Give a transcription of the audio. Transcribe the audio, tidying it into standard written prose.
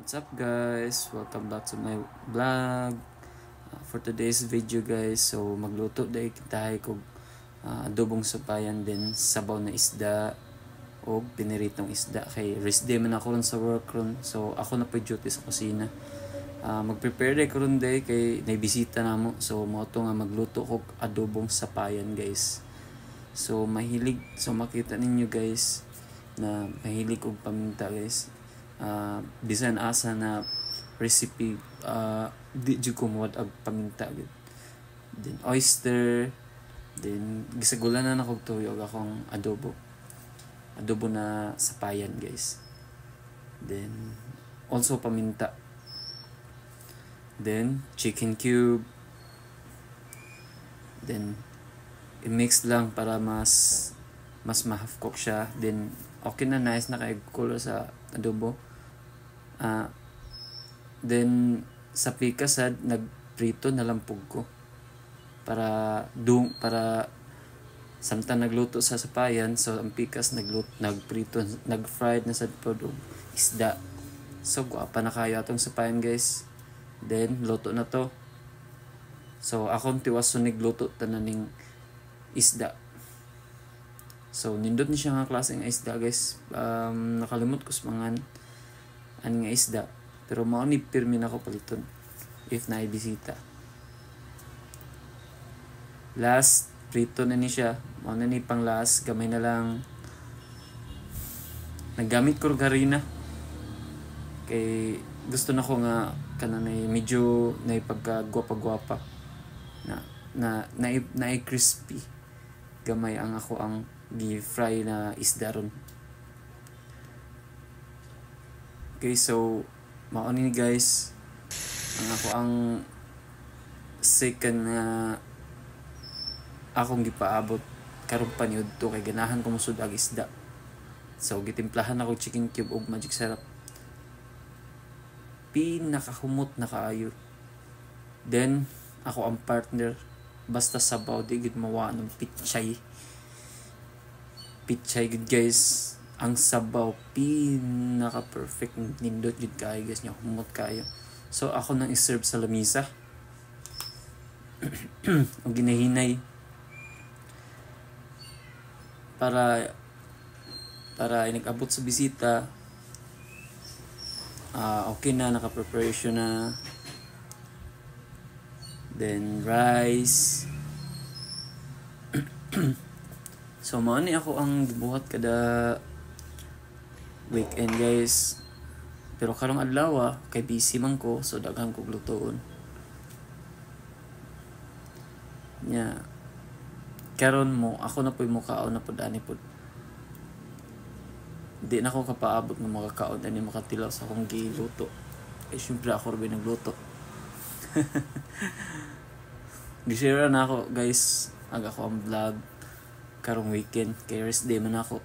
What's up guys? Welcome back to my vlog. For today's video guys, so magluto dahil tayo kog adobong sabayan din sabaw na isda o piniritong isda kay rest day man ako ron sa work ron. So ako na po duty sa kusina. Mag-prepare day ko ron day kay naibisita na mo. So mo to nga magluto kog adobong sabayan guys. So makita ninyo guys na mahilig kog paminta guys. Bisan asa na recipe di jud ko mo ag paminta gid. Then oyster, then gisagulan na nako tuyo akong adobo na sapayan guys. Then also paminta, then chicken cube, then i-mix lang para mas ma-half cook siya. Then okay na, nice na kay color sa adobo. Then sa pikasad nagprito na lang pug ko para samtang nagluto sa sapayan, so ang pikas nagprito nag-fried na sad pod og isda. So guapa na kayo atong sapayan guys. Then luto na to. So akong tiwason nigluto tananing isda. So nindot ni siya nga klase nga isda guys. Nakalimot ko sa mga nga isda, pero mao ni pirmi na ko paliton if naibisita. Last prito na ni siya, mao na ni pang last, gamay na lang naggamit ko harina kay gusto na ko nga kanang medyo na pagka-gwapa na crispy gamay ang ako ang gi-fry na isda ron. Okay, so mao ni guys ang second na akong gipaabot karong paniud to kay ganahan ko musud ang isda. So gitimplahan ako chicken cube ug magic syrup. Pinakahumot na kaayo. Then ako ang partner, basta sabaw di gid mawa ng pichay gid guys. Ang sabaw pinaka perfect, nindot jud kayo guys, nya humot kayo. So ako nang i-serve sa lamisa og ginahinay para nag-abot sa bisita. Okay na, naka-preparation na. Then rice. So mao ni ako ang gibuhat kada weekend guys. Pero karong adlaw kay busy man ko, so daghan kog lutoon. Nya karon mo ako na po'y mukaon na pud ani pud. Di na ako kapaabot ng makakaon ani makatilaw sa akong giluto. Eh syempre ako rin nagluto. Gishare na ako guys, aga ko ang vlog karong weekend kay rest day man ako.